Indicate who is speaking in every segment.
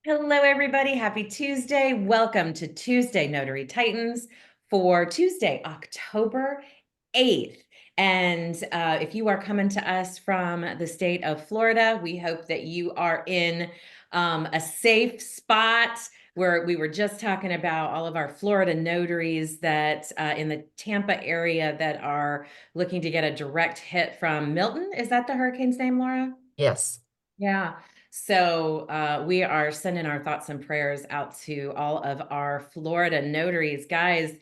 Speaker 1: Hello, everybody. Happy Tuesday. Welcome to Tuesday Notary Titans for Tuesday, October 8th. And if you are coming to us from the state of Florida, we hope that you are in a safe spot. Where we were just talking about all of our Florida notaries that in the Tampa area that are looking to get a direct hit from Milton. Is that the hurricane's name, Laura?
Speaker 2: Yes.
Speaker 1: Yeah. So we are sending our thoughts and prayers out to all of our Florida notaries. Guys,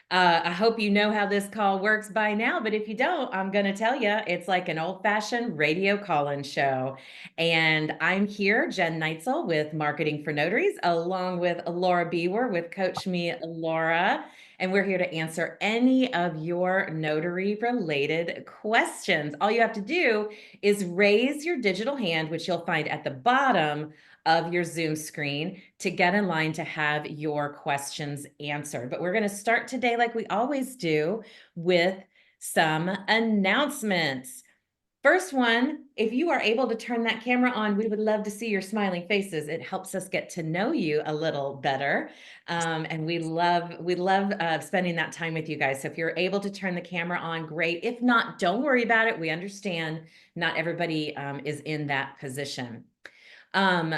Speaker 1: I hope you know how this call works by now, but if you don't, I'm going to tell you it's like an old-fashioned radio call-in show. And I'm here, Jen Neitzel with Marketing for Notaries, along with Laura Biewer with Coach Me Laura. And we're here to answer any of your notary-related questions. All you have to do is raise your digital hand, which you'll find at the bottom of your Zoom screen, to get in line to have your questions answered. But we're going to start today, like we always do, with some announcements. First one, if you are able to turn that camera on, we would love to see your smiling faces. It helps us get to know you a little better. And we love spending that time with you guys. So if you're able to turn the camera on, great. If not, don't worry about it. We understand not everybody is in that position. Um,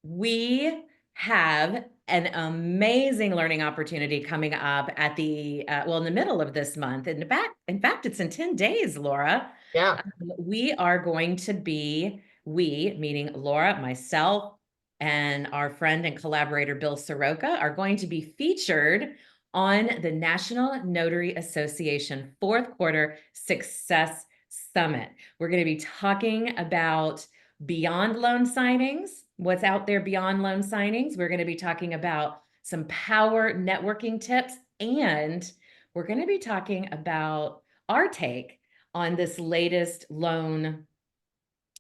Speaker 1: we have an amazing learning opportunity coming up at in the middle of this month. In fact, it's in 10 days, Laura.
Speaker 2: Yeah.
Speaker 1: We are going to be, we, meaning Laura, myself, and our friend and collaborator, Bill Soroka, are going to be featured on the National Notary Association fourth quarter Success Summit. We're going to be talking about beyond loan signings, what's out there beyond loan signings. We're going to be talking about some power networking tips, and we're going to be talking about our take on this latest loan.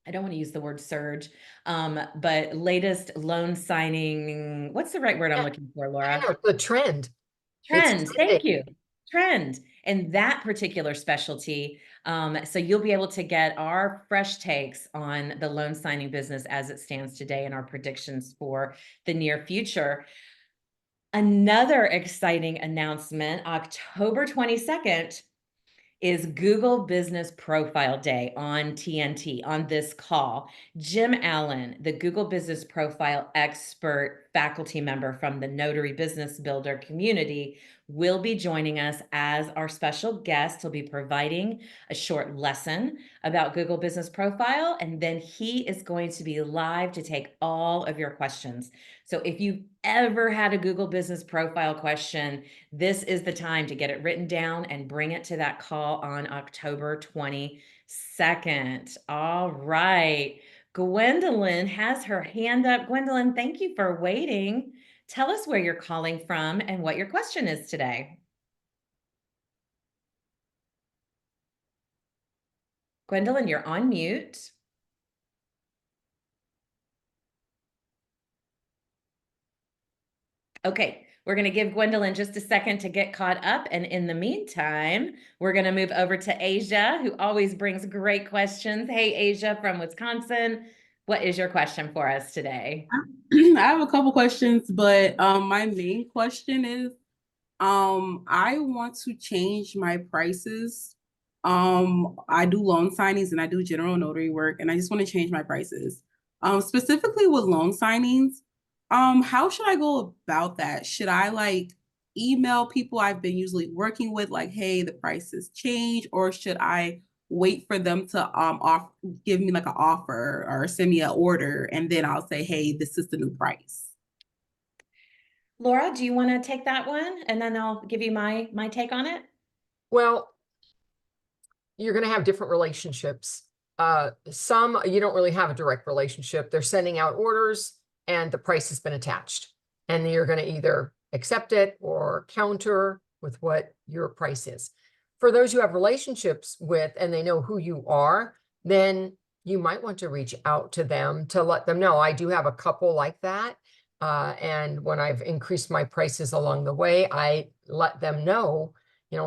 Speaker 1: I don't want to use the word surge, but latest loan signing. What's the right word I'm
Speaker 2: Yeah.
Speaker 1: looking for,
Speaker 2: I
Speaker 1: Laura?
Speaker 2: know the trend. It's
Speaker 1: Trend.
Speaker 2: trending.
Speaker 1: Thank you. Trend in that particular specialty. So you'll be able to get our fresh takes on the loan signing business as it stands today and our predictions for the near future. Another exciting announcement, October 22nd, is Google Business Profile Day on TNT on this call. Jim Allen, the Google Business Profile expert faculty member from the Notary Business Builder community, will be joining us as our special guest. He'll be providing a short lesson about Google Business Profile, and then he is going to be live to take all of your questions. So if you've ever had a Google Business Profile question, this is the time to get it written down and bring it to that call on October 22nd. All right. Gwendolyn has her hand up. Gwendolyn, thank you for waiting. Tell us where you're calling from and what your question is today. Gwendolyn, you're on mute. Okay, we're going to give Gwendolyn just a second to get caught up. And in the meantime, we're going to move over to Asia, who always brings great questions. Hey, Asia from Wisconsin, what is your question for us today?
Speaker 3: I have a couple questions, but my main question is I want to change my prices. I do loan signings and I do general notary work, and I just want to change my prices. Specifically with loan signings, how should I go about that? Should I like email people I've been usually working with, like, hey, the prices change, or should I wait for them to give me like an offer or send me an order, and then I'll say, hey, this is the new price?
Speaker 1: Laura, do you want to take that one? And then I'll give you my take on it.
Speaker 2: Well, you're going to have different relationships. Some you don't really have a direct relationship. They're sending out orders and the price has been attached. And you're going to either accept it or counter with what your price is. For those you have relationships with and they know who you are, then you might want to reach out to them to let them know. I do have a couple like that. And when I've increased my prices along the way, I let them know,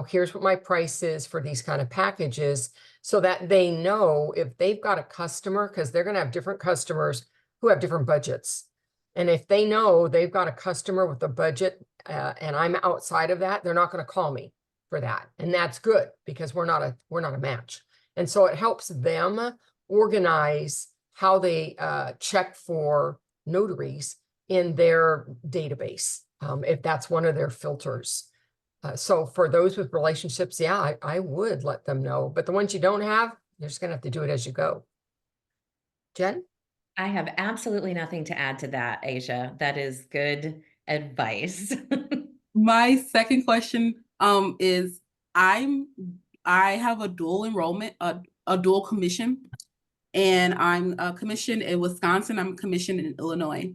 Speaker 2: here's what my price is for these kind of packages, so that they know if they've got a customer, because they're going to have different customers who have different budgets. And if they know they've got a customer with a budget, and I'm outside of that, they're not gonna call me for that. And that's good because we're not a match. And so it helps them organize how they check for notaries in their database, if that's one of their filters. So for those with relationships, yeah, I would let them know. But the ones you don't have, you're just gonna have to do it as you go. Jen?
Speaker 1: I have absolutely nothing to add to that, Asia. That is good advice.
Speaker 3: My second question is I have a dual enrollment, a dual commission, and I'm commissioned in Wisconsin. I'm commissioned in Illinois.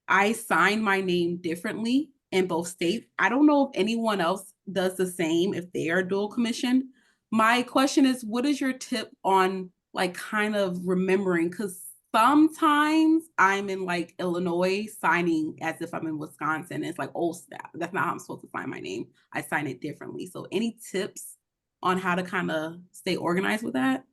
Speaker 3: I sign my name differently in both states. I don't know if anyone else does the same if they are dual commission. My question is, what is your tip on like kind of remembering? Because sometimes I'm in like Illinois signing as if I'm in Wisconsin. It's like, oh, snap, that's not how I'm supposed to sign my name. I sign it differently. So any tips on how to kind of stay organized with that?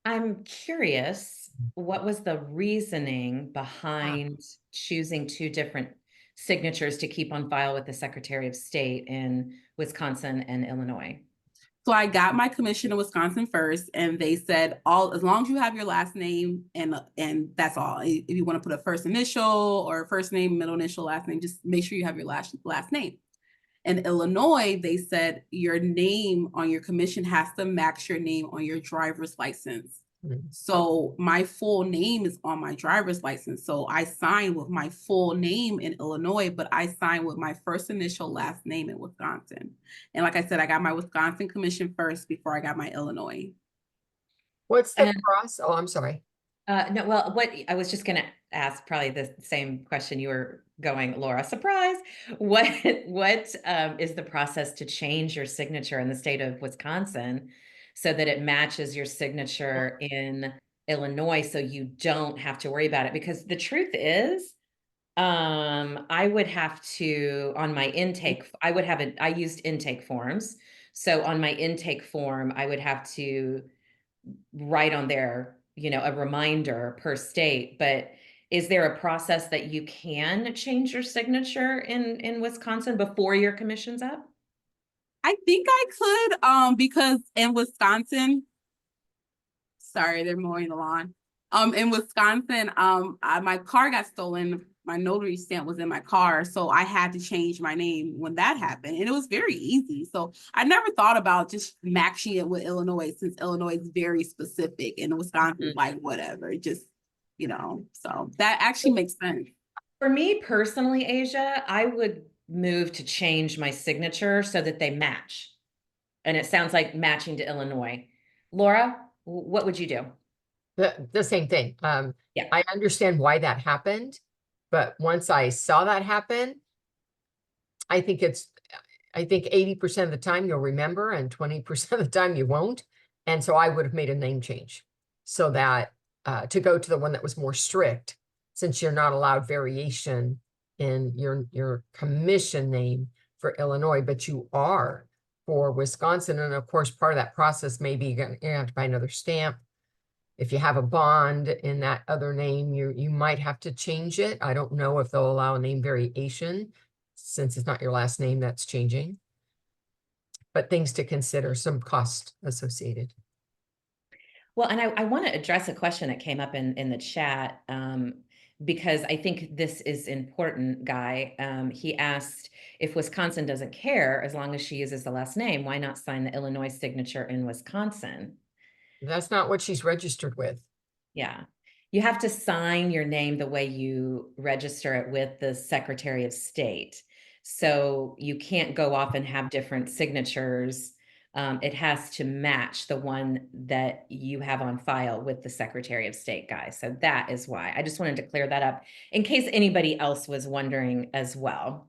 Speaker 1: I'm curious, what was the reasoning behind choosing two different signatures to keep on file with the Secretary of State in Wisconsin and Illinois?
Speaker 3: So I got my commission in Wisconsin first, and they said all as long as you have your last name and that's all. If you want to put a first initial or first name, middle initial, last name, just make sure you have your last name. In Illinois, they said your name on your commission has to match your name on your driver's license. So my full name is on my driver's license. So I signed with my full name in Illinois, but I signed with my first initial last name in Wisconsin. And like I said, I got my Wisconsin commission first before I got my Illinois.
Speaker 2: What's the
Speaker 1: And
Speaker 2: process? Oh, I'm sorry.
Speaker 1: no, well, what I was just going to ask probably the same question you were going, Laura. Surprise! What is the process to change your signature in the state of Wisconsin so that it matches your signature in Illinois, so you don't have to worry about it? Because the truth is, I would have to on my intake. I used intake forms, so on my intake form, I would have to write on there, a reminder per state. But is there a process that you can change your signature in Wisconsin before your commission's up?
Speaker 3: I think I could, because in Wisconsin, sorry, they're mowing the lawn. In Wisconsin, my car got stolen. My notary stamp was in my car, so I had to change my name when that happened, and it was very easy. So I never thought about just matching it with Illinois, since Illinois is very specific, and Wisconsin, like whatever, just So that actually makes sense.
Speaker 1: For me personally, Asia, I would move to change my signature so that they match. And it sounds like matching to Illinois. Laura, what would you do?
Speaker 2: The same thing.
Speaker 1: Yeah.
Speaker 2: I understand why that happened, but once I saw that happen, I think 80% of the time you'll remember and 20% of the time you won't. And so I would have made a name change so that to go to the one that was more strict, since you're not allowed variation in your commission name for Illinois, but you are for Wisconsin. And of course, part of that process may be you're gonna have to buy another stamp. If you have a bond in that other name, you might have to change it. I don't know if they'll allow a name variation since it's not your last name that's changing. But things to consider, some cost associated.
Speaker 1: Well, and I want to address a question that came up in the chat, because I think this is important, Guy. He asked if Wisconsin doesn't care as long as she uses the last name, why not sign the Illinois signature in Wisconsin?
Speaker 2: That's not what she's registered with.
Speaker 1: Yeah. You have to sign your name the way you register it with the Secretary of State. So you can't go off and have different signatures. It has to match the one that you have on file with the Secretary of State, guys. So that is why. I just wanted to clear that up in case anybody else was wondering as well.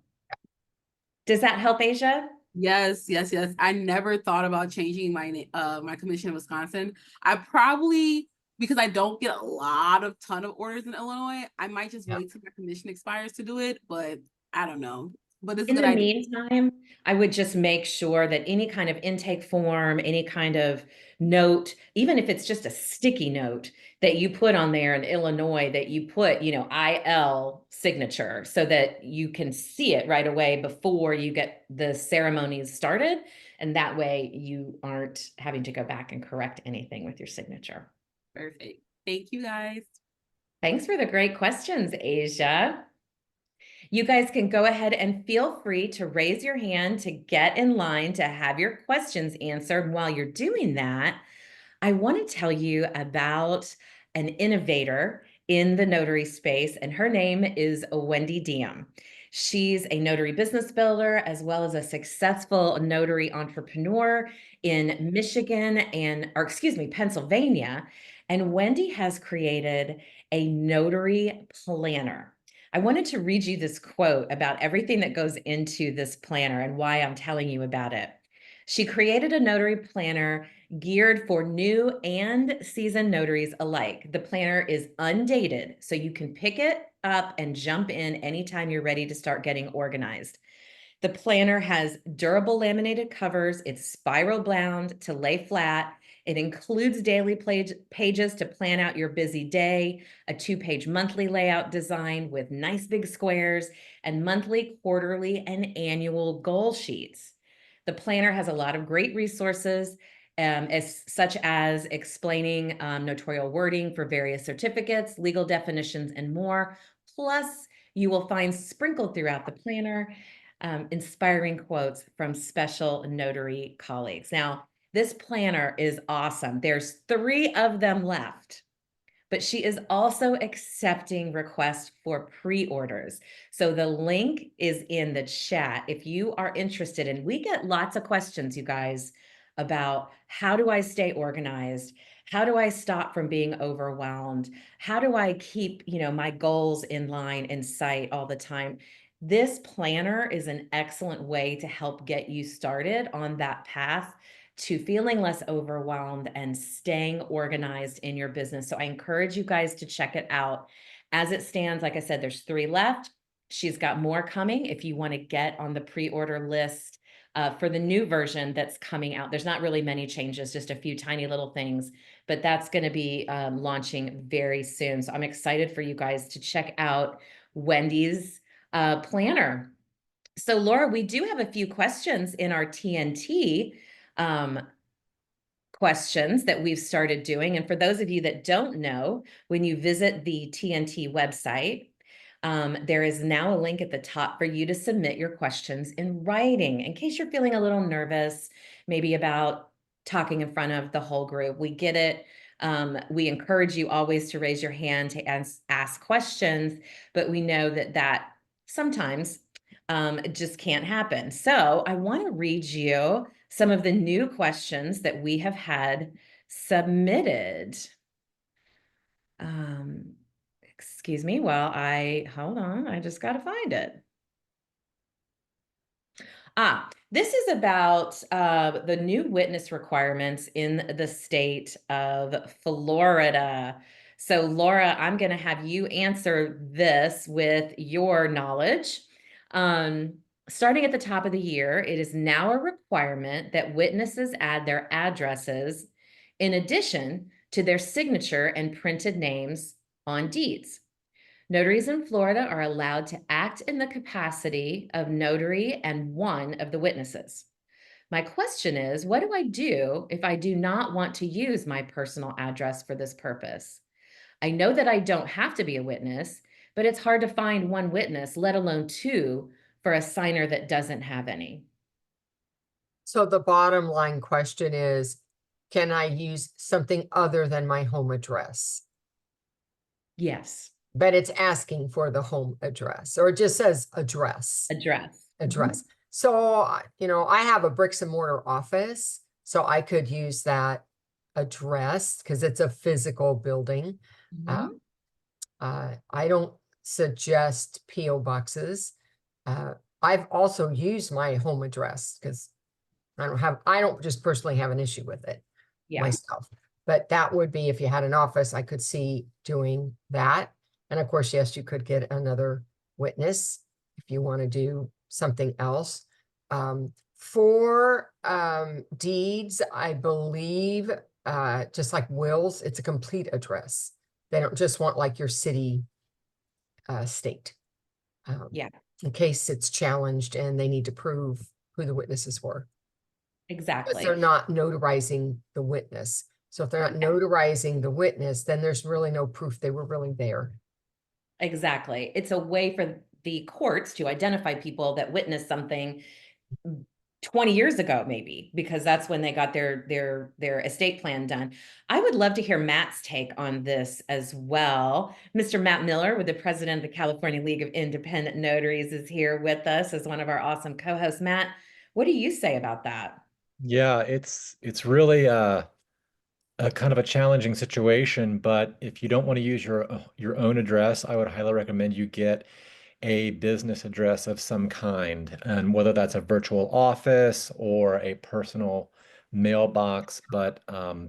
Speaker 1: Does that help, Asia?
Speaker 3: Yes. I never thought about changing my commission in Wisconsin. I probably, because I don't get a ton of orders in Illinois, I might just wait till my commission expires to do it, but I don't know. but it's a
Speaker 1: In
Speaker 3: good
Speaker 1: the
Speaker 3: idea.
Speaker 1: meantime, I would just make sure that any kind of intake form, any kind of note, even if it's just a sticky note that you put on there in Illinois, that you put, IL signature so that you can see it right away before you get the ceremonies started. And that way you aren't having to go back and correct anything with your signature.
Speaker 3: Perfect. Thank you guys.
Speaker 1: Thanks for the great questions, Asia. You guys can go ahead and feel free to raise your hand to get in line to have your questions answered. And while you're doing that, I want to tell you about an innovator in the notary space, and her name is Wendy Diem. She's a notary business builder as well as a successful notary entrepreneur in Pennsylvania. And Wendy has created a notary planner. I wanted to read you this quote about everything that goes into this planner and why I'm telling you about it. She created a notary planner geared for new and seasoned notaries alike. The planner is undated, so you can pick it up and jump in anytime you're ready to start getting organized. The planner has durable laminated covers. It's spiral bound to lay flat. It includes daily pages to plan out your busy day, a 2-page monthly layout design with nice big squares, and monthly, quarterly, and annual goal sheets. The planner has a lot of great resources, such as explaining notarial wording for various certificates, legal definitions, and more. Plus, you will find sprinkled throughout the planner inspiring quotes from special notary colleagues. Now, this planner is awesome. There's 3 of them left, but she is also accepting requests for pre-orders. So the link is in the chat if you are interested. And we get lots of questions, you guys, about how do I stay organized? How do I stop from being overwhelmed? How do I keep, my goals in line, in sight all the time? This planner is an excellent way to help get you started on that path to feeling less overwhelmed and staying organized in your business. So I encourage you guys to check it out. As it stands, like I said, there's 3 left. She's got more coming if you want to get on the pre-order list for the new version that's coming out. There's not really many changes, just a few tiny little things, but that's going to be launching very soon. So I'm excited for you guys to check out Wendy's planner. So Laura, we do have a few questions in our TNT questions that we've started doing. And for those of you that don't know, when you visit the TNT website, there is now a link at the top for you to submit your questions in writing in case you're feeling a little nervous, maybe about talking in front of the whole group. We get it. We encourage you always to raise your hand to ask questions, but we know that sometimes it just can't happen. So I want to read you some of the new questions that we have had submitted. Excuse me while hold on, I just got to find it. This is about the new witness requirements in the state of Florida. So Laura, I'm going to have you answer this with your knowledge. Starting at the top of the year, it is now a requirement that witnesses add their addresses in addition to their signature and printed names on deeds. Notaries in Florida are allowed to act in the capacity of notary and one of the witnesses. My question is, what do I do if I do not want to use my personal address for this purpose? I know that I don't have to be a witness, but it's hard to find one witness, let alone 2, for a signer that doesn't have any.
Speaker 2: So the bottom line question is, can I use something other than my home address?
Speaker 1: Yes.
Speaker 2: But it's asking for the home address, or it just says address.
Speaker 1: Address.
Speaker 2: So, I have a bricks and mortar office, so I could use that address because it's a physical building. I don't suggest PO boxes. I've also used my home address because I don't just personally have an issue with it myself. But that would be, if you had an office, I could see doing that. And of course, yes, you could get another witness if you want to do something else. For deeds, I believe, just like wills, it's a complete address. They don't just want like your city state.
Speaker 1: Yeah,
Speaker 2: In case it's challenged and they need to prove who the witnesses were. But they're
Speaker 1: exactly.
Speaker 2: not notarizing the witness. So if they're not notarizing the witness, then there's really no proof they were really there.
Speaker 1: Exactly. It's a way for the courts to identify people that witnessed something 20 years ago, maybe, because that's when they got their estate plan done. I would love to hear Matt's take on this as well. Mr. Matt Miller, with the president of the California League of Independent Notaries, is here with us as one of our awesome co-hosts. Matt, what do you say about that?
Speaker 4: Yeah, it's really a kind of a challenging situation, but if you don't want to use your own address, I would highly recommend you get a business address of some kind, and whether that's a virtual office or a personal mailbox, but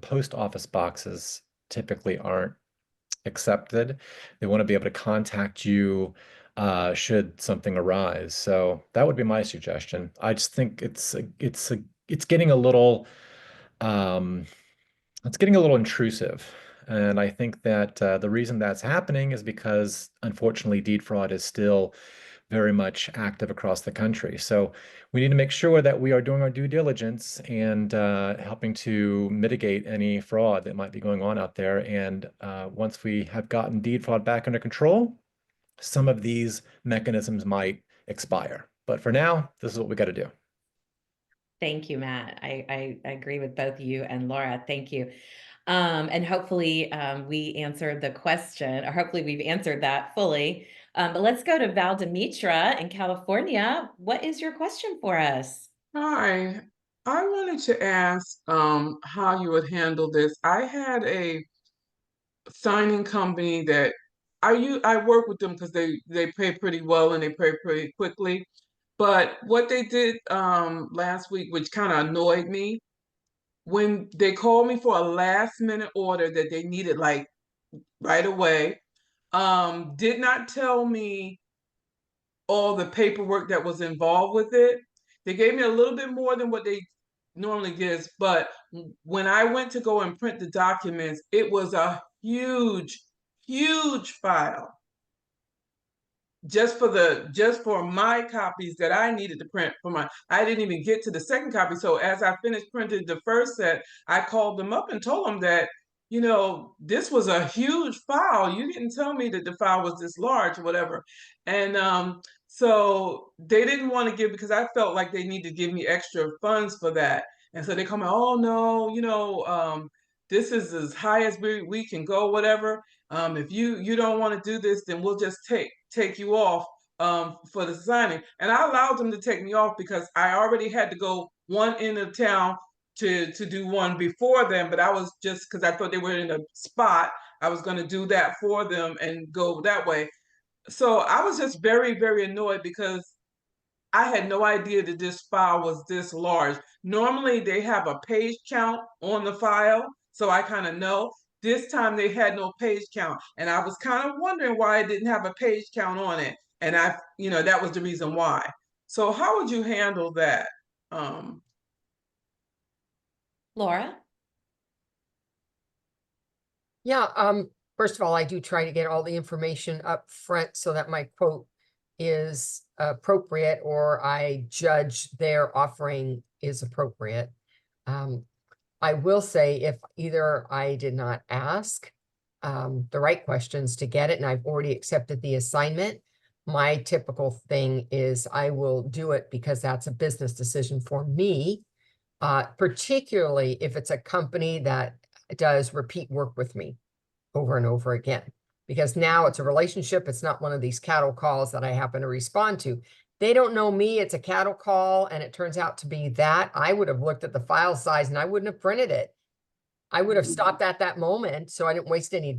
Speaker 4: post office boxes typically aren't accepted. They want to be able to contact you should something arise. So that would be my suggestion. I just think it's getting a little um, it's getting a little intrusive. And I think that the reason that's happening is because, unfortunately, deed fraud is still very much active across the country. So we need to make sure that we are doing our due diligence and helping to mitigate any fraud that might be going on out there. And once we have gotten deed fraud back under control, some of these mechanisms might expire. But for now, this is what we got to do.
Speaker 1: Thank you, Matt. I agree with both you and Laura. Thank you. And hopefully we answered the question, or hopefully we've answered that fully. But let's go to Val Demetra in California. What is your question for us?
Speaker 5: Hi, I wanted to ask how you would handle this. I had a signing company that I work with them because they pay pretty well and they pay pretty quickly. But what they did last week, which kind of annoyed me, when they called me for a last minute order that they needed like right away, did not tell me all the paperwork that was involved with it. They gave me a little bit more than what they normally gives, but when I went to go and print the documents, it was a huge, huge file just for my copies that I needed to print for my. I didn't even get to the second copy. So as I finished printing the first set, I called them up and told them that, this was a huge file. You didn't tell me that the file was this large or whatever. And so they didn't want to give, because I felt like they need to give me extra funds for that. And so they come out, oh no, this is as high as we can go, whatever. If you don't want to do this, then we'll just take you off for the signing. And I allowed them to take me off because I already had to go one end of town to do one before them, but I was just, because I thought they were in a spot, I was going to do that for them and go that way. So I was just very, very annoyed because I had no idea that this file was this large. Normally they have a page count on the file, so I kind of know. This time they had no page count, and I was kind of wondering why it didn't have a page count on it. And that was the reason why. So how would you handle that? Um,
Speaker 1: Laura?
Speaker 2: Yeah, first of all, I do try to get all the information up front so that my quote is appropriate, or I judge their offering is appropriate. I will say, if either I did not ask the right questions to get it, and I've already accepted the assignment, my typical thing is I will do it because that's a business decision for me, particularly if it's a company that does repeat work with me over and over again. Because now it's a relationship. It's not one of these cattle calls that I happen to respond to. They don't know me. It's a cattle call, and it turns out to be that. I would have looked at the file size and I wouldn't have printed it. I would have stopped at that moment so I didn't waste any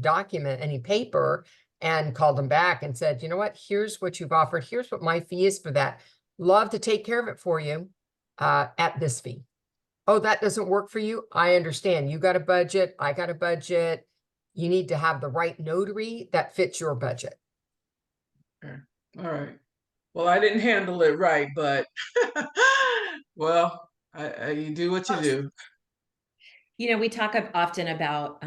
Speaker 2: paper, and called them back and said, you know what, here's what you've offered. Here's what my fee is for that. Love to take care of it for you at this fee. Oh, that doesn't work for you? I understand. You got a budget. I got a budget. You need to have the right notary that fits your budget.
Speaker 5: all right. Well, I didn't handle it right, but well, you do what you do.
Speaker 1: We talk often about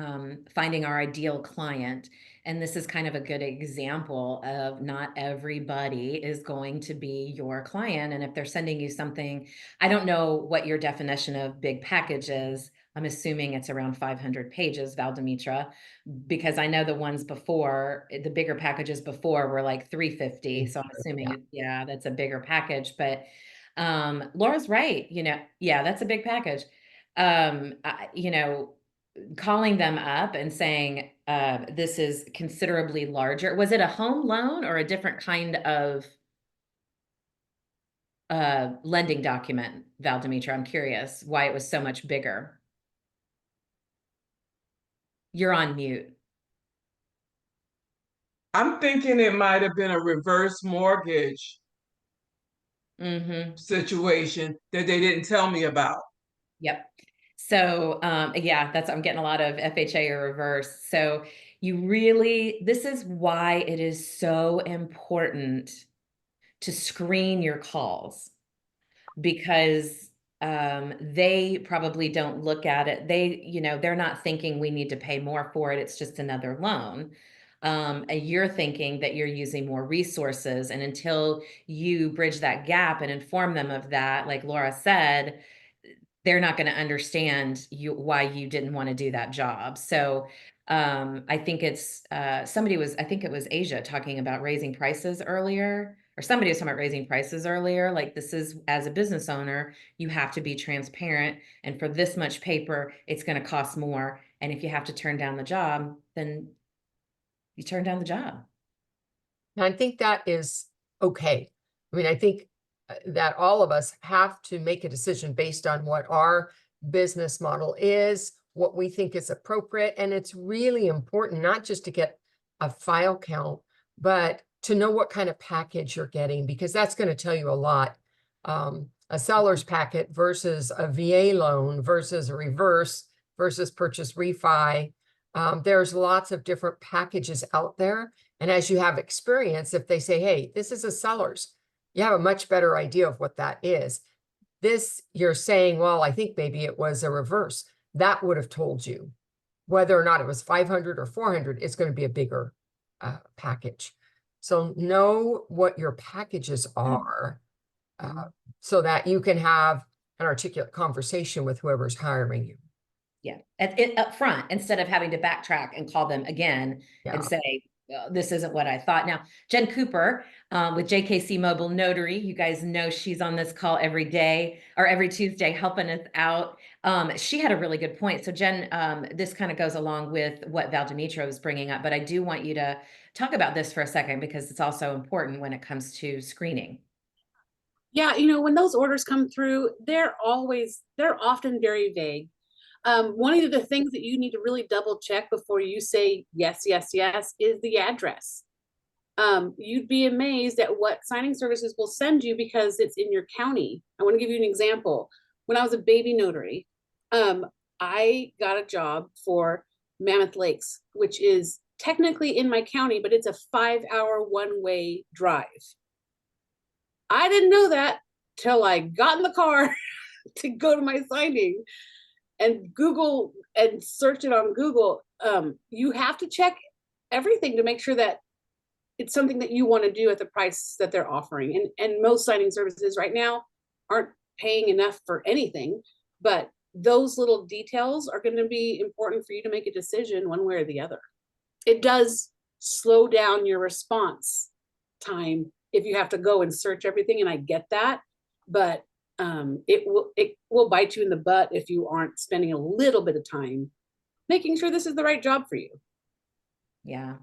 Speaker 1: finding our ideal client, and this is kind of a good example of not everybody is going to be your client. And if they're sending you something, I don't know what your definition of big package is. I'm assuming it's around 500 pages, Valdemitra, because I know the ones before, the bigger packages before were like 350. So I'm assuming, yeah, that's a bigger package. But Laura's right. Yeah, that's a big package. Calling them up and saying, this is considerably larger. Was it a home loan or a different kind of lending document, Valdemitra? I'm curious why it was so much bigger. You're on mute.
Speaker 5: I'm thinking it might have been a reverse mortgage
Speaker 1: Mm-hmm.
Speaker 5: situation that they didn't tell me about.
Speaker 1: Yep. So, yeah, I'm getting a lot of FHA or reverse. So this is why it is so important to screen your calls, because they probably don't look at it. They're not thinking we need to pay more for it. It's just another loan. And you're thinking that you're using more resources. And until you bridge that gap and inform them of that, like Laura said, they're not going to understand why you didn't want to do that job. So I think I think it was Asia talking about raising prices earlier, or somebody was talking about raising prices earlier. Like, this is, as a business owner, you have to be transparent. And for this much paper, it's going to cost more. And if you have to turn down the job, then you turn down the job.
Speaker 2: And I think that is okay. I mean, I think that all of us have to make a decision based on what our business model is, what we think is appropriate. And it's really important not just to get a file count, but to know what kind of package you're getting, because that's going to tell you a lot. A seller's packet versus a VA loan versus a reverse versus purchase refi. There's lots of different packages out there. And as you have experience, if they say, hey, this is a seller's, you have a much better idea of what that is. This, you're saying, well, I think maybe it was a reverse. That would have told you whether or not it was 500 or 400, it's going to be a bigger package. So know what your packages are so that you can have an articulate conversation with whoever's hiring you.
Speaker 1: Yeah, up front, instead of having to backtrack and call them again and say, this isn't what I thought. Now, Jen Cooper with JKC Mobile Notary, you guys know she's on this call every day or every Tuesday helping us out. She had a really good point. So Jen, this kind of goes along with what Valdemitra was bringing up, but I do want you to talk about this for a second, because it's also important when it comes to screening.
Speaker 6: Yeah, when those orders come through, they're often very vague. One of the things that you need to really double check before you say yes, yes, yes is the address. You'd be amazed at what signing services will send you because it's in your county. I want to give you an example. When I was a baby notary, I got a job for Mammoth Lakes, which is technically in my county, but it's a 5-hour one-way drive. I didn't know that till I got in the car to go to my signing and Google and search it on Google. You have to check everything to make sure that it's something that you want to do at the price that they're offering. And most signing services right now aren't paying enough for anything, but those little details are going to be important for you to make a decision one way or the other. It does slow down your response time if you have to go and search everything, and I get that, but it will bite you in the butt if you aren't spending a little bit of time making sure this is the right job for you.
Speaker 1: Yeah.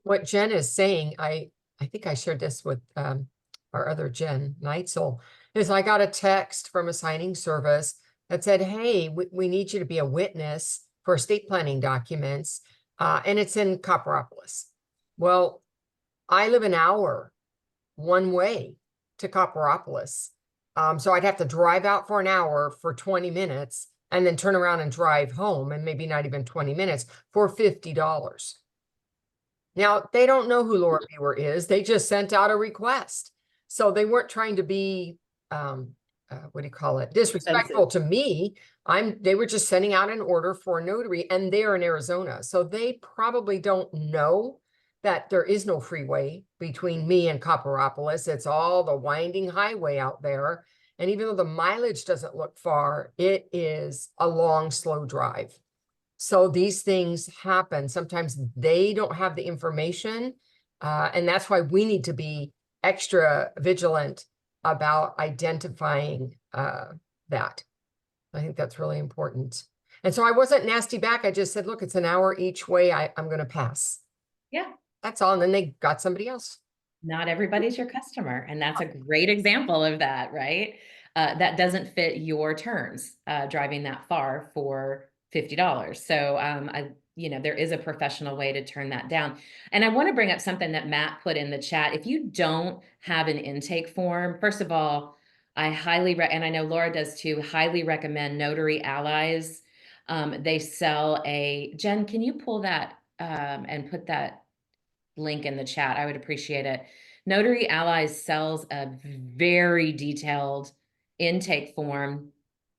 Speaker 2: What Jen is saying, I think I shared this with our other Jen, Neitzel, is I got a text from a signing service that said, hey, we need you to be a witness for estate planning documents, and it's in Copperopolis. Well, I live an hour one way to Copperopolis. So I'd have to drive out for an hour for 20 minutes and then turn around and drive home, and maybe not even 20 minutes for $50. Now, they don't know who Laura Biewer is. They just sent out a request. So they weren't trying to be, what do you call it? Disrespectful to me. They were just sending out an order for a notary, and they're in Arizona. So they probably don't know that there is no freeway between me and Copperopolis. It's all the winding highway out there. And even though the mileage doesn't look far, it is a long, slow drive. So these things happen. Sometimes they don't have the information. And that's why we need to be extra vigilant about identifying that. I think that's really important. And so I wasn't nasty back. I just said, look, it's an hour each way. I'm going to pass.
Speaker 1: Yeah.
Speaker 2: That's all. And then they got somebody else.
Speaker 1: Not everybody's your customer. And that's a great example of that, right? That doesn't fit your turns, driving that far for $50. So, there is a professional way to turn that down. And I want to bring up something that Matt put in the chat. If you don't have an intake form, first of all, I highly, and I know Laura does too, highly recommend Notary Allies. They sell Jen, can you pull that and put that link in the chat? I would appreciate it. Notary Allies sells a very detailed intake form.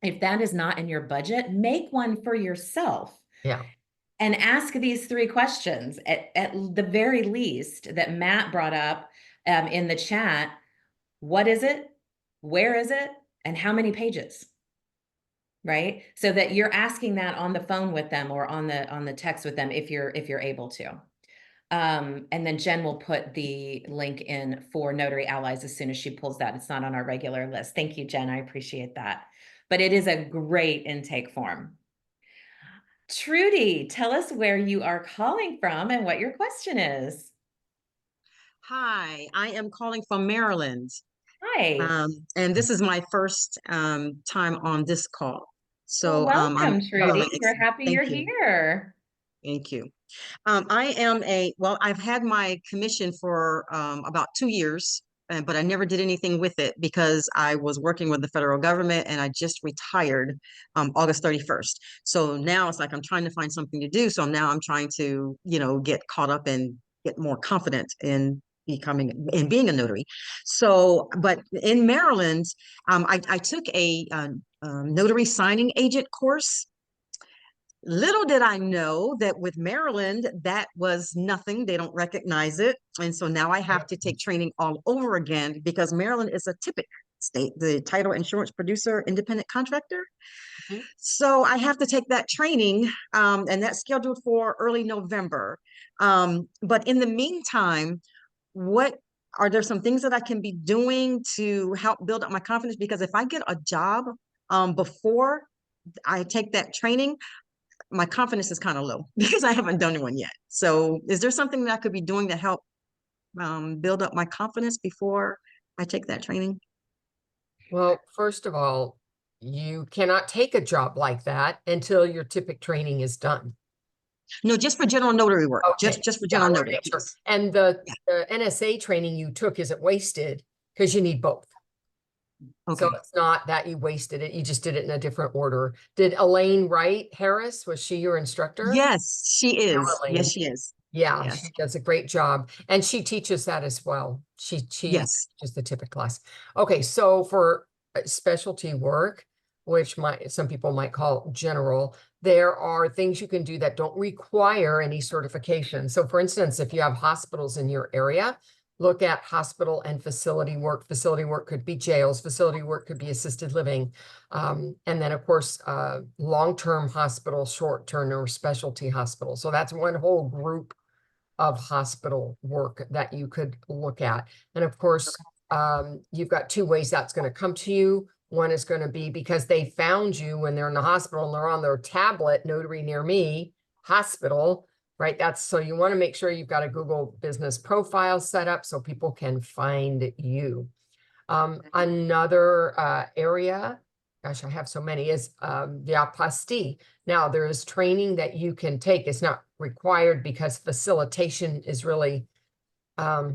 Speaker 1: If that is not in your budget, make one for yourself.
Speaker 2: Yeah.
Speaker 1: And ask these 3 questions at the very least that Matt brought up in the chat. What is it? Where is it? And how many pages? Right? So that you're asking that on the phone with them or on the text with them if you're able to. And then Jen will put the link in for Notary Allies as soon as she pulls that. It's not on our regular list. Thank you, Jen. I appreciate that. But it is a great intake form. Trudy, tell us where you are calling from and what your question is.
Speaker 7: Hi, I am calling from Maryland.
Speaker 1: Hi.
Speaker 7: And this is my first time on this call. So
Speaker 1: welcome,
Speaker 7: I'm
Speaker 1: Trudy.
Speaker 7: really
Speaker 1: We're happy you're here.
Speaker 7: Thank you. I've had my commission for about 2 years, but I never did anything with it because I was working with the federal government and I just retired August 31st. So now it's like I'm trying to find something to do. So now I'm trying to, get caught up and get more confident in being a notary. So, but in Maryland, I took a notary signing agent course. Little did I know that with Maryland, that was nothing. They don't recognize it. And so now I have to take training all over again because Maryland is a typical state, the title insurance producer, independent contractor. Mm-hmm. So I have to take that training and that's scheduled for early November. But in the meantime, are there some things that I can be doing to help build up my confidence? Because if I get a job before I take that training, my confidence is kind of low because I haven't done one yet. So is there something that I could be doing to help build up my confidence before I take that training?
Speaker 2: Well, first of all, you cannot take a job like that until your typical training is done.
Speaker 7: No, just for general notary work.
Speaker 2: Okay.
Speaker 7: Just for general notary.
Speaker 2: Sure. And the NSA training you took isn't wasted because you need both. Okay. So it's not that you wasted it. You just did it in a different order. Did Elaine Wright Harris, was she your instructor?
Speaker 7: Yes, she is. Yes, she is.
Speaker 2: Yeah, yes. She does a great job. And she teaches that as well. She
Speaker 7: yes.
Speaker 2: teaches the typical class. Okay, so for specialty work, which some people might call general, there are things you can do that don't require any certification. So for instance, if you have hospitals in your area, look at hospital and facility work. Facility work could be jails. Facility work could be assisted living. And then, of course, long-term hospital, short-term or specialty hospital. So that's one whole group of hospital work that you could look at. And of course, you've got 2 ways that's going to come to you. One is going to be because they found you when they're in the hospital and they're on their tablet, Notary Near Me, hospital, right? So you want to make sure you've got a Google business profile set up so people can find you. Another area, gosh, I have so many, is the apostille. Now, there is training that you can take. It's not required because facilitation is really, I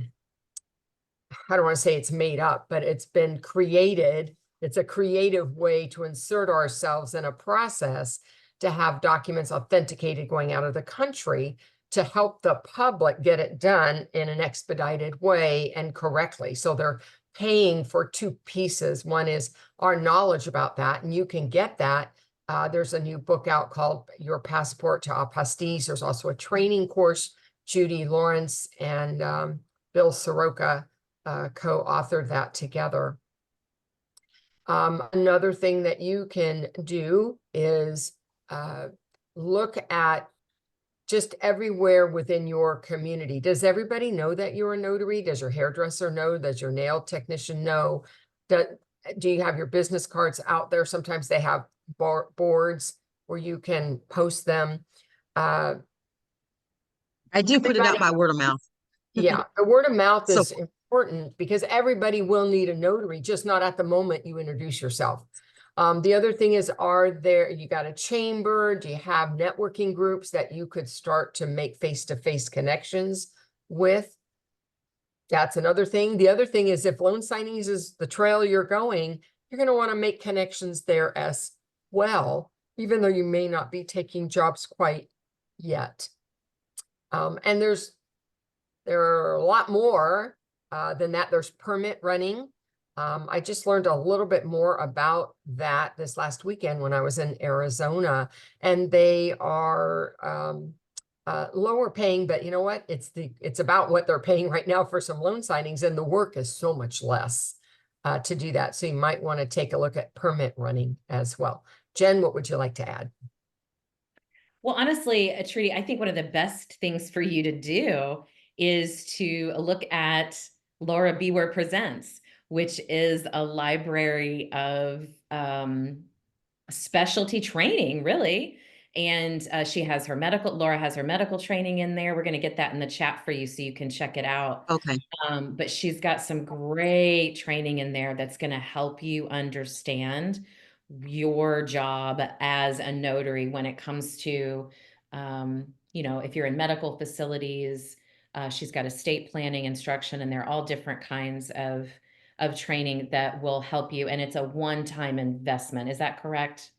Speaker 2: don't want to say it's made up, but it's been created. It's a creative way to insert ourselves in a process to have documents authenticated going out of the country to help the public get it done in an expedited way and correctly. So they're paying for two pieces. One is our knowledge about that, and you can get that. There's a new book out called Your Passport to Apostille. There's also a training course. Judy Lawrence and Bill Soroka co-authored that together. Another thing that you can do is look at just everywhere within your community. Does everybody know that you're a notary? Does your hairdresser know? Does your nail technician know? Do you have your business cards out there? Sometimes they have boards where you can post them.
Speaker 7: I do put it out by word of mouth.
Speaker 2: Yeah, the word of mouth
Speaker 7: So-
Speaker 2: is important because everybody will need a notary, just not at the moment you introduce yourself. The other thing is, you got a chamber? Do you have networking groups that you could start to make face-to-face connections with? That's another thing. The other thing is, if loan signings is the trail you're going, you're going to want to make connections there as well, even though you may not be taking jobs quite yet. And there are a lot more than that. There's permit running. I just learned a little bit more about that this last weekend when I was in Arizona, and they are lower paying, but you know what? It's about what they're paying right now for some loan signings, and the work is so much less to do that. So you might want to take a look at permit running as well. Jen, what would you like to add?
Speaker 1: Well, honestly, Trudy, I think one of the best things for you to do is to look at Laura Biewer Presents, which is a library of specialty training, really. And Laura has her medical training in there. We're going to get that in the chat for you so you can check it out.
Speaker 7: Okay.
Speaker 1: But she's got some great training in there that's going to help you understand your job as a notary when it comes to, if you're in medical facilities. She's got estate planning instruction, and they're all different kinds of training that will help you. And it's a one-time investment. Is that correct,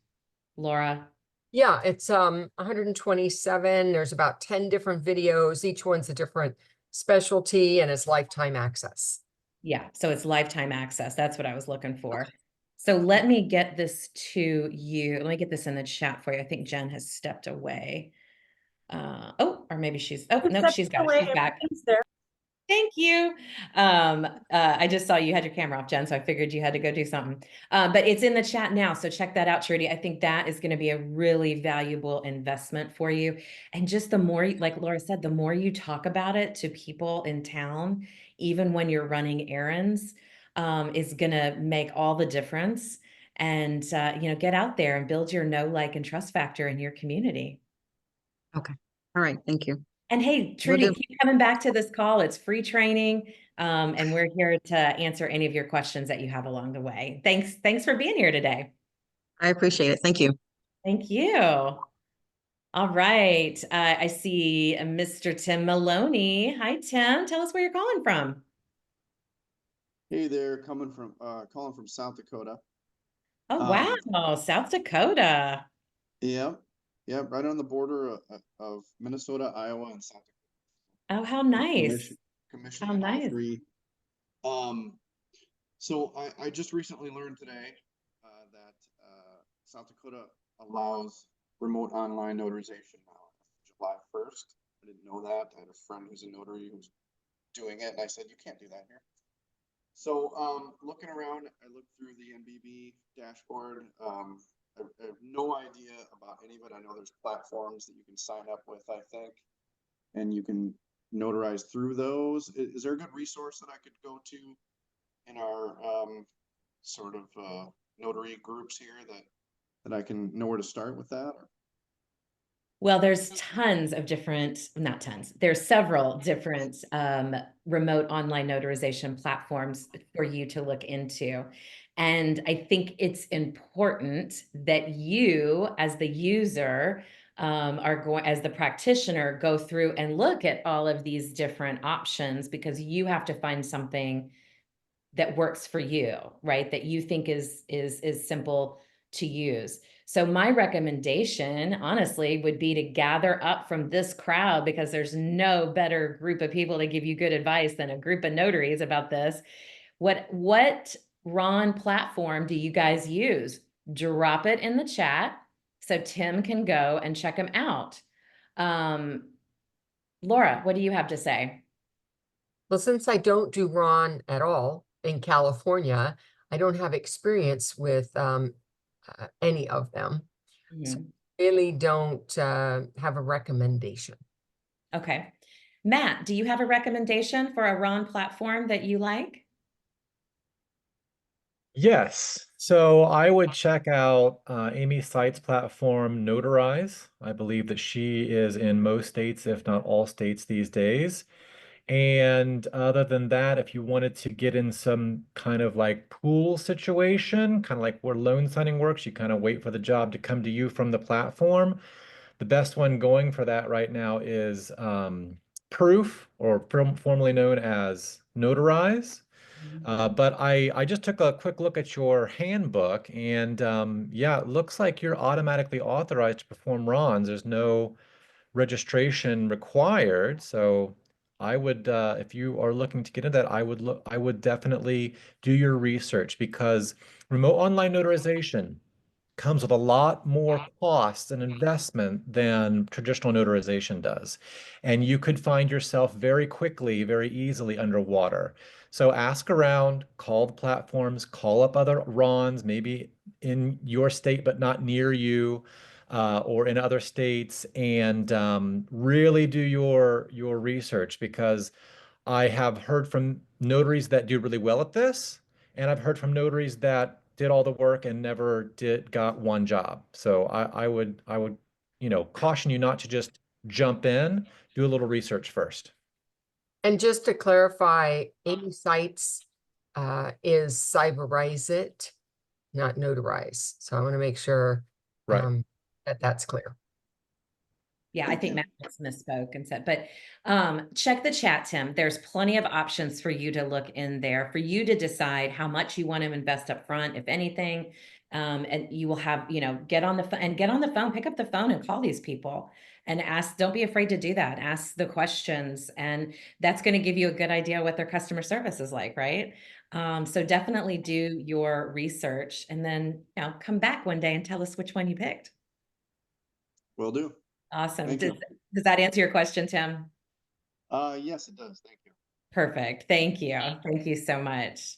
Speaker 1: Laura?
Speaker 2: Yeah, it's 127. There's about 10 different videos. Each one's a different specialty, and it's lifetime access.
Speaker 1: Yeah, so it's lifetime access. That's what I was looking for. So let me get this to you. Let me get this in the chat for you. I think Jen has stepped away. Or maybe no, she's got it. She's back.
Speaker 6: There.
Speaker 1: Thank you. I just saw you had your camera off, Jen, so I figured you had to go do something. But it's in the chat now, so check that out, Trudy. I think that is going to be a really valuable investment for you. And just the more, like Laura said, the more you talk about it to people in town, even when you're running errands, is going to make all the difference. And get out there and build your know, like, and trust factor in your community.
Speaker 7: Okay. All right. Thank you.
Speaker 1: And hey, Trudy, keep coming back to this call. It's free training. And we're here to answer any of your questions that you have along the way. Thanks for being here today.
Speaker 7: I appreciate it. Thank you.
Speaker 1: Thank you. All right. I see Mr. Tim Maloney. Hi, Tim. Tell us where you're calling from.
Speaker 8: Hey there, calling from South Dakota.
Speaker 1: Oh, wow. South Dakota.
Speaker 8: Yeah, right on the border of Minnesota, Iowa, and South Dakota.
Speaker 1: Oh, how nice.
Speaker 8: Commission
Speaker 1: How
Speaker 8: in
Speaker 1: nice.
Speaker 8: all three. So I just recently learned today that South Dakota allows remote online notarization now, July 1st. I didn't know that. I had a friend who's a notary who's doing it, and I said, you can't do that here. So looking around, I looked through the NBB dashboard. I have no idea about any of it. I know there's platforms that you can sign up with, I think, and you can notarize through those. Is there a good resource that I could go to in our sort of notary groups here that I can know where to start with that? Or?
Speaker 1: Well, there's not tons. There's several different remote online notarization platforms for you to look into. And I think it's important that you, as the user, as the practitioner, go through and look at all of these different options, because you have to find something that works for you, right? That you think is simple to use. So my recommendation, honestly, would be to gather up from this crowd, because there's no better group of people to give you good advice than a group of notaries about this. What Ron platform do you guys use? Drop it in the chat so Tim can go and check them out. Laura, what do you have to say?
Speaker 2: Well, since I don't do Ron at all in California, I don't have experience with any of them. So
Speaker 1: Mhm.
Speaker 2: really don't have a recommendation.
Speaker 1: Okay. Matt, do you have a recommendation for a Ron platform that you like?
Speaker 4: Yes. So I would check out Amy Site's platform, Notarize. I believe that she is in most states, if not all states these days. And other than that, if you wanted to get in some kind of like pool situation, kind of like where loan signing works, you kind of wait for the job to come to you from the platform. The best one going for that right now is Proof, or formerly known as Notarize. But I just took a quick look at your handbook, and yeah, it looks like you're automatically authorized to perform RONs. There's no registration required. So I would, if you are looking to get into that, I would definitely do your research, because remote online notarization comes with a lot more cost and investment than traditional notarization does. And you could find yourself very quickly, very easily underwater. So ask around, call the platforms, call up other RONs, maybe in your state, but not near you, or in other states, and really do your research, because I have heard from notaries that do really well at this, and I've heard from notaries that did all the work and never got one job. So I would, caution you not to just jump in, do a little research first.
Speaker 2: And just to clarify, Amy Sites is Cyberize It, not Notarize. So I want to make sure
Speaker 4: Right.
Speaker 2: that that's clear.
Speaker 1: Yeah, I think Matt just misspoke and said, but check the chat, Tim. There's plenty of options for you to look in there, for you to decide how much you want to invest up front, if anything. And you will have, get on the phone, pick up the phone and call these people and ask. Don't be afraid to do that. Ask the questions, and that's going to give you a good idea what their customer service is like, right? So definitely do your research, and then come back one day and tell us which one you picked.
Speaker 8: Will do.
Speaker 1: Awesome.
Speaker 8: Thank you.
Speaker 1: Does that answer your question, Tim?
Speaker 8: Yes, it does. Thank you.
Speaker 1: Perfect. Thank you. Thank you so much.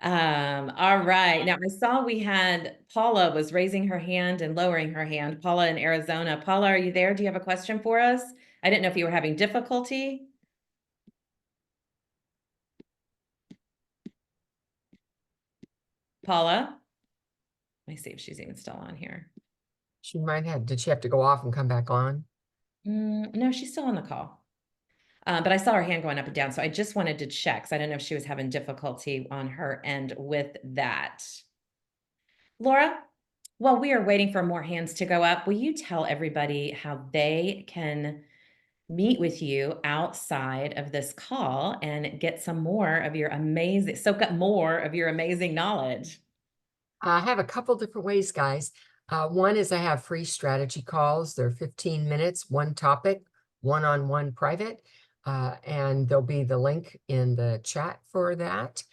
Speaker 1: All right. Now I saw we had Paula was raising her hand and lowering her hand. Paula in Arizona. Paula, are you there? Do you have a question for us? I didn't know if you were having difficulty. Paula? Let me see if she's even still on here.
Speaker 2: She might have, did she have to go off and come back on?
Speaker 1: No, she's still on the call. But I saw her hand going up and down, so I just wanted to check. So I don't know if she was having difficulty on her end with that. Laura, while we are waiting for more hands to go up, will you tell everybody how they can meet with you outside of this call and get some more of your amazing, soak up more of your amazing knowledge?
Speaker 2: I have a couple different ways, guys. One is I have free strategy calls. They're 15 minutes, one topic, one-on-one private. And there'll be the link in the chat for that.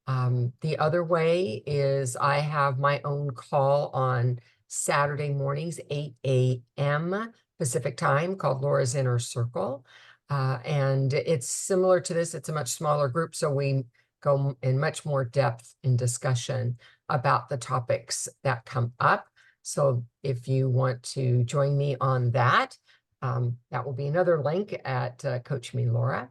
Speaker 2: The other way is I have my own call on Saturday mornings, 8 a.m. Pacific time, called Laura's Inner Circle. And it's similar to this. It's a much smaller group, so we go in much more depth in discussion about the topics that come up. So if you want to join me on that, that will be another link at Coach Me Laura.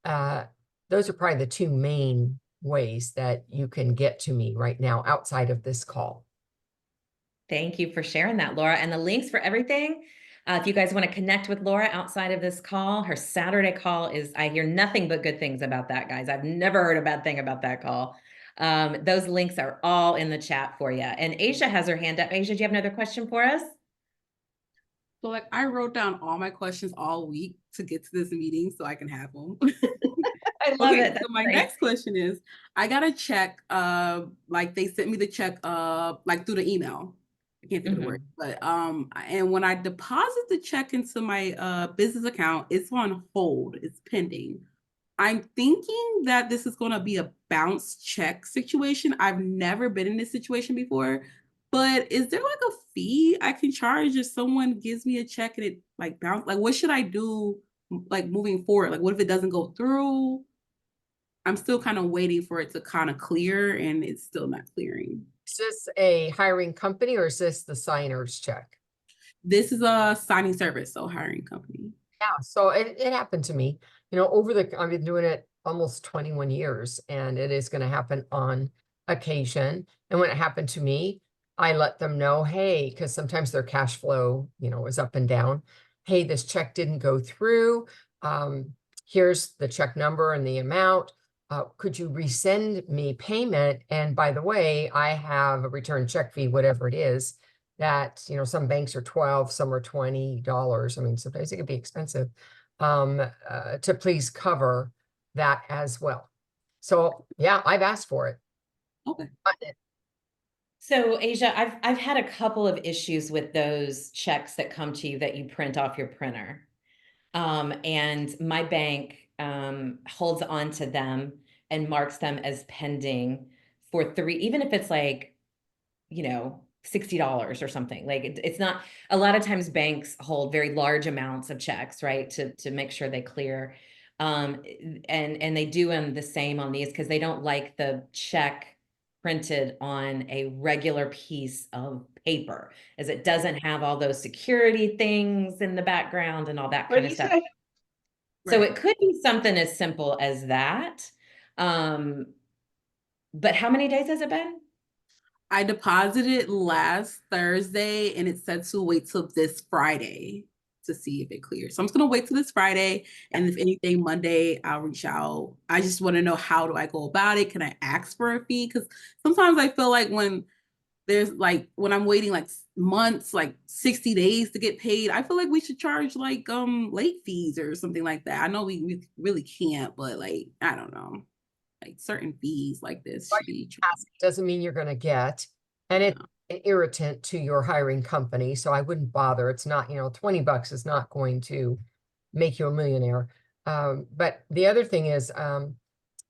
Speaker 2: Those are probably the two main ways that you can get to me right now outside of this call.
Speaker 1: Thank you for sharing that, Laura. And the links for everything, if you guys want to connect with Laura outside of this call, her Saturday call is, I hear nothing but good things about that, guys. I've never heard a bad thing about that call. Those links are all in the chat for you. And Asia has her hand up. Asia, do you have another question for us?
Speaker 3: So I wrote down all my questions all week to get to this meeting so I can have them.
Speaker 1: I love it.
Speaker 3: So my next question is, I got a check, like they sent me the check, like through the email. I can't think of the word, but and when I deposit the check into my business account, it's on hold, it's pending. I'm thinking that this is going to be a bounce check situation. I've never been in this situation before, but is there like a fee I can charge if someone gives me a check and it like bounce? Like, what should I do like moving forward? Like, what if it doesn't go through? I'm still kind of waiting for it to kind of clear and it's still not clearing.
Speaker 2: Is this a hiring company or is this the signer's check?
Speaker 3: This is a signing service, so hiring company.
Speaker 2: Yeah, so it happened to me, I've been doing it almost 21 years and it is going to happen on occasion. And when it happened to me, I let them know, hey, because sometimes their cash flow, is up and down. Hey, this check didn't go through. Here's the check number and the amount. Could you resend me payment? And by the way, I have a return check fee, whatever it is. That, some banks are 12, some are $20. I mean, sometimes it can be expensive, to please cover that as well. So yeah, I've asked for it.
Speaker 3: Okay.
Speaker 1: So Asia, I've had a couple of issues with those checks that come to you that you print off your printer. And my bank holds on to them and marks them as pending for even if it's like, $60 or something. Like it's not, a lot of times banks hold very large amounts of checks, right? To make sure they clear. And they do them the same on these because they don't like the check printed on a regular piece of paper, as it doesn't have all those security things in the background and all that kind of stuff. So it could be something as simple as that. But how many days has it been?
Speaker 3: I deposited last Thursday and it said to wait till this Friday to see if it clears. So I'm just going to wait till this Friday. And if anything, Monday, I'll reach out. I just want to know, how do I go about it? Can I ask for a fee? Because sometimes I feel like when I'm waiting like months, like 60 days to get paid, I feel like we should charge like late fees or something like that. I know we really can't, but like, I don't know. Like certain fees like this should be
Speaker 2: doesn't mean you're going to get, and it's an irritant to your hiring company. So I wouldn't bother. It's not, $20 is not going to make you a millionaire. But the other thing is,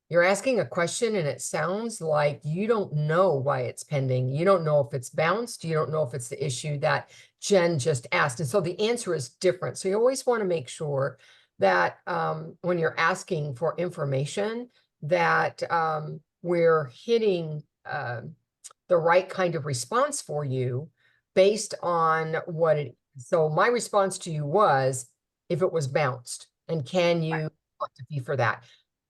Speaker 2: you're asking a question and it sounds like you don't know why it's pending. You don't know if it's bounced. You don't know if it's the issue that Jen just asked. And so the answer is different. So you always want to make sure that when you're asking for information, that we're hitting the right kind of response for you based on what it is. So my response to you was, if it was bounced, and can you want to be for that?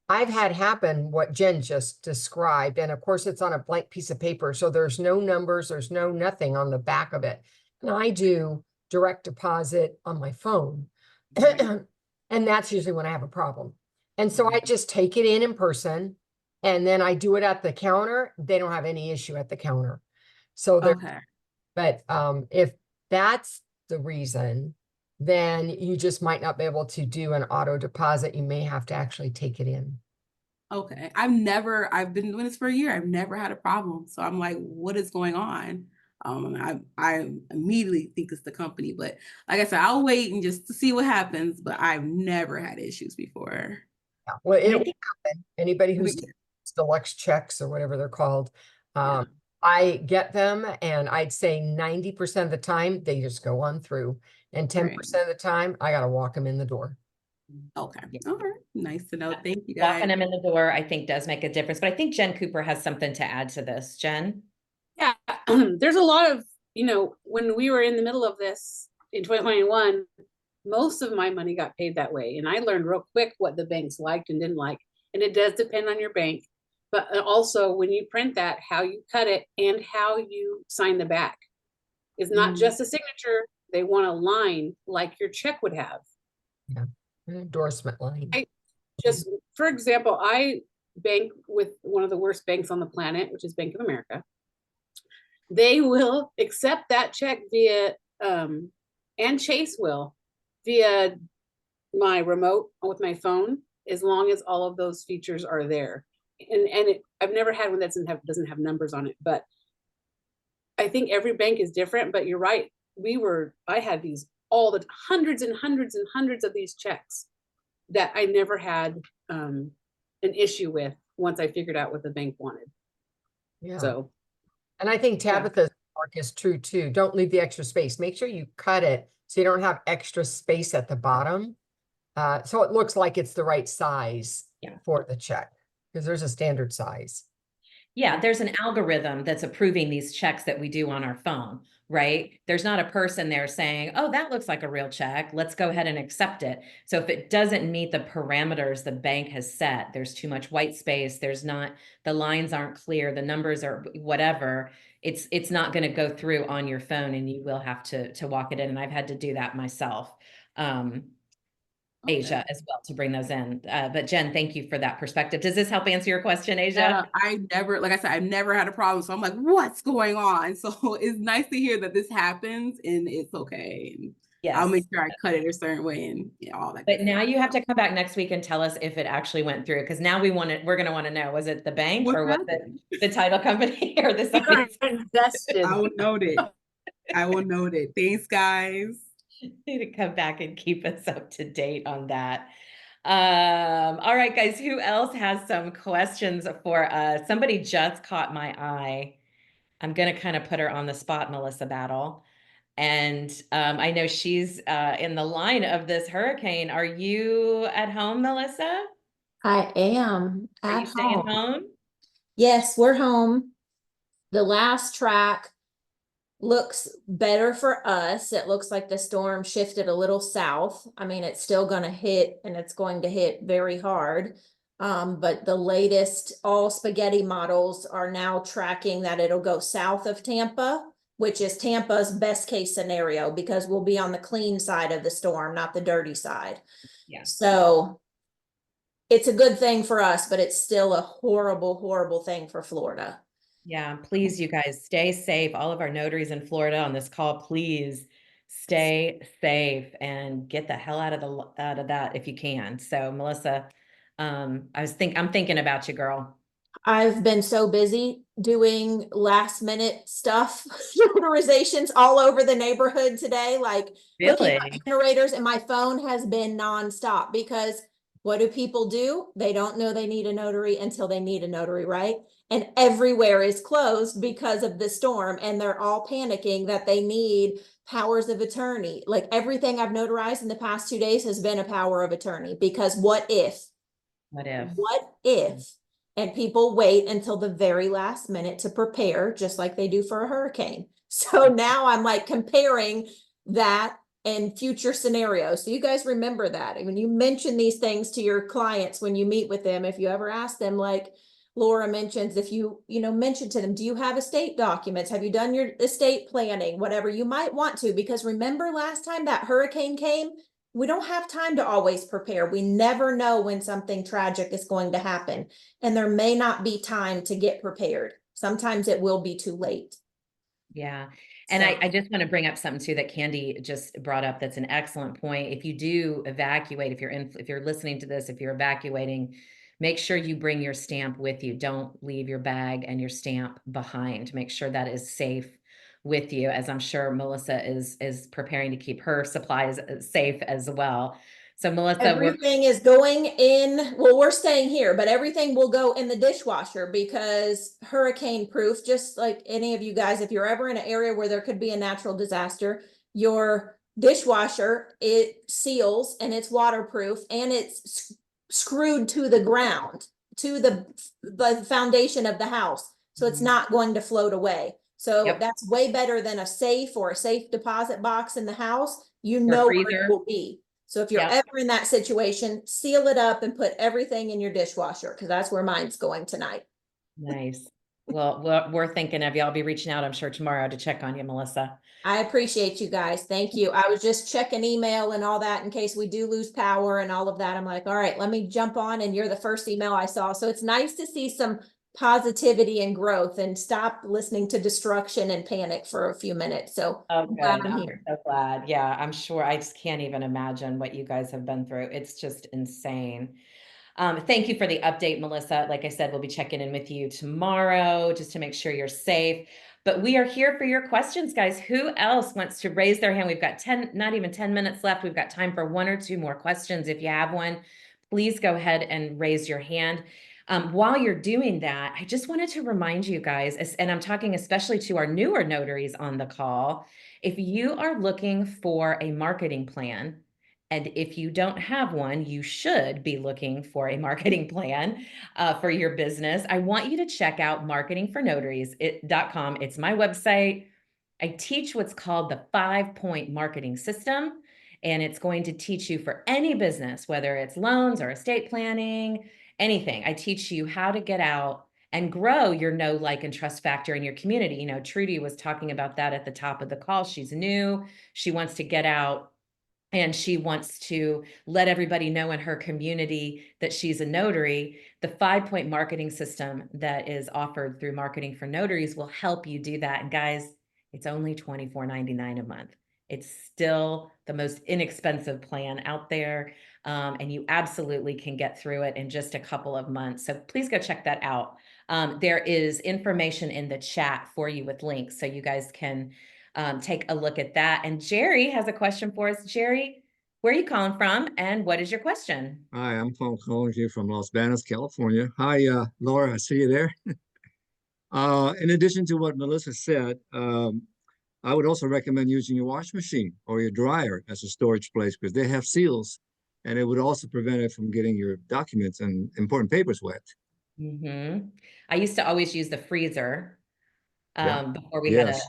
Speaker 2: I've had happen what Jen just described, and of course it's on a blank piece of paper, so there's no numbers, there's no nothing on the back of it. And I do direct deposit on my phone, and that's usually when I have a problem. And so I just take it in person, and then I do it at the counter. They don't have any issue at the counter. So but if that's the reason, then you just might not be able to do an auto deposit. You may have to actually take it in.
Speaker 3: Okay. I've been doing this for a year. I've never had a problem. So I'm like, what is going on? I immediately think it's the company, but like I said, I'll wait and just to see what happens, but I've never had issues before.
Speaker 2: Yeah. Well, it will happen. Anybody who's deluxe checks or whatever they're called, I get them, and I'd say 90% of the time they just go on through, and 10% of the time I got to walk them in the door.
Speaker 3: Okay. All right. Nice to know. Thank you, guys.
Speaker 1: Walking them in the door, I think, does make a difference. But I think Jen Cooper has something to add to this. Jen?
Speaker 6: Yeah, there's a lot of, when we were in the middle of this in 2021, most of my money got paid that way. And I learned real quick what the banks liked and didn't like. And it does depend on your bank. But also when you print that, how you cut it and how you sign the back. It's not just a signature. They want a line like your check would have.
Speaker 2: Yeah, an endorsement line.
Speaker 6: For example, I bank with one of the worst banks on the planet, which is Bank of America. They will accept that check via, and Chase will, via my remote with my phone, as long as all of those features are there. I've never had one that doesn't have numbers on it, but I think every bank is different. But you're right. I had these hundreds and hundreds and hundreds of these checks that I never had an issue with once I figured out what the bank wanted.
Speaker 2: Yeah.
Speaker 6: So
Speaker 2: And I think Tabitha's mark is true too. Don't leave the extra space. Make sure you cut it so you don't have extra space at the bottom. So it looks like it's the right size for the check, because there's a standard size.
Speaker 1: Yeah, there's an algorithm that's approving these checks that we do on our phone, right? There's not a person there saying, oh, that looks like a real check. Let's go ahead and accept it. So if it doesn't meet the parameters the bank has set, there's too much white space, there's not, the lines aren't clear, the numbers are whatever, it's not going to go through on your phone, and you will have to walk it in. And I've had to do that myself. Asia as well, to bring those in. But Jen, thank you for that perspective. Does this help answer your question, Asia?
Speaker 3: I never, like I said, I've never had a problem. So I'm like, what's going on? So it's nice to hear that this happens and it's okay. And I'll make sure I cut it a certain way and all that.
Speaker 1: But now you have to come back next week and tell us if it actually went through, because now we're going to want to know, was it the bank or was it the title company or the somebody
Speaker 6: invested?
Speaker 3: I will note it. I will note it. Thanks, guys.
Speaker 1: Need to come back and keep us up to date on that. All right, guys, who else has some questions for us? Somebody just caught my eye. I'm going to kind of put her on the spot, Melissa Battle. And I know she's in the line of this hurricane. Are you at home, Melissa?
Speaker 9: I am
Speaker 1: Are you
Speaker 9: at
Speaker 1: staying
Speaker 9: home.
Speaker 1: home?
Speaker 9: Yes, we're home. The last track looks better for us. It looks like the storm shifted a little south. I mean, it's still going to hit, and it's going to hit very hard. But the latest all spaghetti models are now tracking that it'll go south of Tampa, which is Tampa's best case scenario, because we'll be on the clean side of the storm, not the dirty side.
Speaker 1: Yeah.
Speaker 9: So it's a good thing for us, but it's still a horrible, horrible thing for Florida.
Speaker 1: Yeah, please, you guys, stay safe. All of our notaries in Florida on this call, please stay safe and get the hell out of that if you can. So, Melissa, I'm thinking about you, girl.
Speaker 9: I've been so busy doing last minute stuff, notarizations all over the neighborhood today, like hooking up generators, and my phone has been nonstop, because what do people do? They don't know they need a notary until they need a notary, right? And everywhere is closed because of the storm, and they're all panicking that they need powers of attorney. Like everything I've notarized in the past 2 days has been a power of attorney, because what if? And people wait until the very last minute to prepare, just like they do for a hurricane. So now I'm like comparing that and future scenarios. So you guys remember that. And when you mention these things to your clients, when you meet with them, if you ever ask them, like Laura mentions, if you mention to them, do you have estate documents? Have you done your estate planning? Whatever you might want to, because remember last time that hurricane came, we don't have time to always prepare. We never know when something tragic is going to happen, and there may not be time to get prepared. Sometimes it will be too late.
Speaker 1: Yeah. And I just want to bring up something too that Candy just brought up. That's an excellent point. If you do evacuate, if you're listening to this, if you're evacuating, make sure you bring your stamp with you. Don't leave your bag and your stamp behind. Make sure that is safe with you, as I'm sure Melissa is preparing to keep her supplies safe as well. So Melissa,
Speaker 9: everything is going in. Well, we're staying here, but everything will go in the dishwasher, because hurricane proof, just like any of you guys, if you're ever in an area where there could be a natural disaster, your dishwasher, it seals and it's waterproof, and it's screwed to the ground, to the foundation of the house. So it's not going to float away. So that's way better than a safe or a safe deposit box in the house. You know where it will be. So if you're ever in that situation, seal it up and put everything in your dishwasher, because that's where mine's going tonight.
Speaker 1: Nice. Well, we're thinking of you. I'll be reaching out, I'm sure, tomorrow to check on you, Melissa.
Speaker 9: I appreciate you guys. Thank you. I was just checking email and all that in case we do lose power and all of that. I'm like, all right, let me jump on, and you're the first email I saw. So it's nice to see some positivity and growth, and stop listening to destruction and panic for a few minutes. So
Speaker 1: I'm so glad. Yeah, I'm sure. I just can't even imagine what you guys have been through. It's just insane. Thank you for the update, Melissa. Like I said, we'll be checking in with you tomorrow just to make sure you're safe. But we are here for your questions, guys. Who else wants to raise their hand? We've got not even 10 minutes left. We've got time for one or two more questions. If you have one, please go ahead and raise your hand. While you're doing that, I just wanted to remind you guys, and I'm talking especially to our newer notaries on the call, if you are looking for a marketing plan, and if you don't have one, you should be looking for a marketing plan for your business. I want you to check out marketingfornotaries.com. It's my website. I teach what's called the 5-point marketing system, and it's going to teach you for any business, whether it's loans or estate planning, anything. I teach you how to get out and grow your know, like, and trust factor in your community. You know, Trudy was talking about that at the top of the call. She's new. She wants to get out and she wants to let everybody know in her community that she's a notary. The 5-point marketing system that is offered through Marketing for Notaries will help you do that. And guys, it's only $24.99 a month. It's still the most inexpensive plan out there. And you absolutely can get through it in just a couple of months. So please go check that out. There is information in the chat for you with links, so you guys can take a look at that. And Jerry has a question for us. Jerry, where are you calling from and what is your question?
Speaker 10: Hi, I'm calling you from Los Banos, California. Hi, Laura, I see you there. In addition to what Melissa said, I would also recommend using your wash machine or your dryer as a storage place because they have seals, and it would also prevent it from getting your documents and important papers wet.
Speaker 1: I used to always use the freezer
Speaker 10: Yeah.
Speaker 1: before we had
Speaker 10: Yes.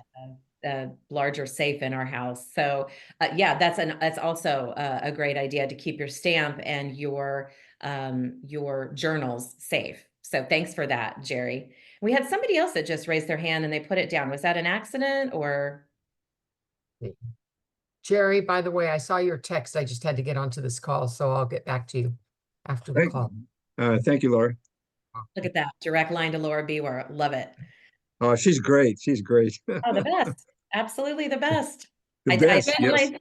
Speaker 1: a larger safe in our house. So yeah, that's also a great idea to keep your stamp and your journals safe. So thanks for that, Jerry. We had somebody else that just raised their hand and they put it down. Was that an accident or?
Speaker 2: Jerry, by the way, I saw your text. I just had to get onto this call, so I'll get back to you after the call.
Speaker 10: Thank you, Laura.
Speaker 1: Look at that. Direct line to Laura Biewer. Love it.
Speaker 10: Oh, she's great. She's great.
Speaker 1: Oh, the best. Absolutely the best.
Speaker 10: The best, yes.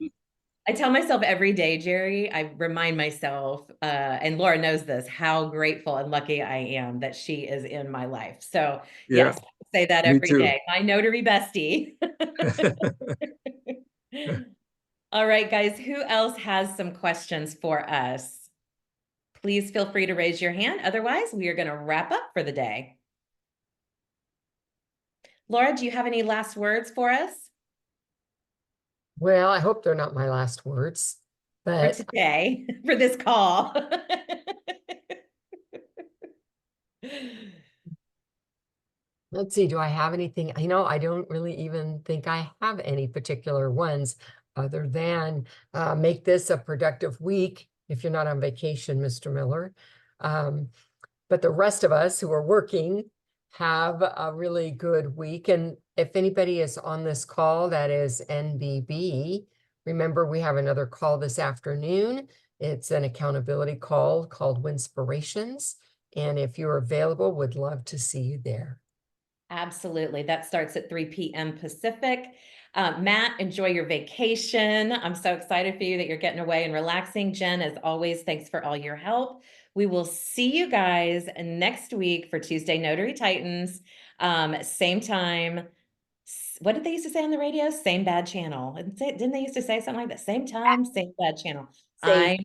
Speaker 1: I tell myself every day, Jerry, I remind myself, and Laura knows this, how grateful and lucky I am that she is in my life. So yes, I say that every day. My notary bestie. All right, guys, who else has some questions for us? Please feel free to raise your hand. Otherwise, we are going to wrap up for the day. Laura, do you have any last words for us?
Speaker 2: Well, I hope they're not my last words, but
Speaker 1: for today, for this call.
Speaker 2: let's see, do I have anything? You know, I don't really even think I have any particular ones other than make this a productive week if you're not on vacation, Mr. Miller. But the rest of us who are working have a really good week. And if anybody is on this call that is NBB, remember we have another call this afternoon. It's an accountability call called Winspirations. And if you're available, would love to see you there.
Speaker 1: Absolutely. That starts at 3 p.m. Pacific. Matt, enjoy your vacation. I'm so excited for you that you're getting away and relaxing. Jen, as always, thanks for all your help. We will see you guys next week for Tuesday Notary Titans. Same time. What did they used to say on the radio? Same bad channel. Didn't they used to say something like that? Same time, same bad channel. I'm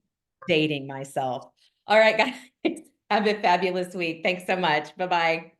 Speaker 1: dating myself. All right, guys. Have a fabulous week. Thanks so much. Bye-bye.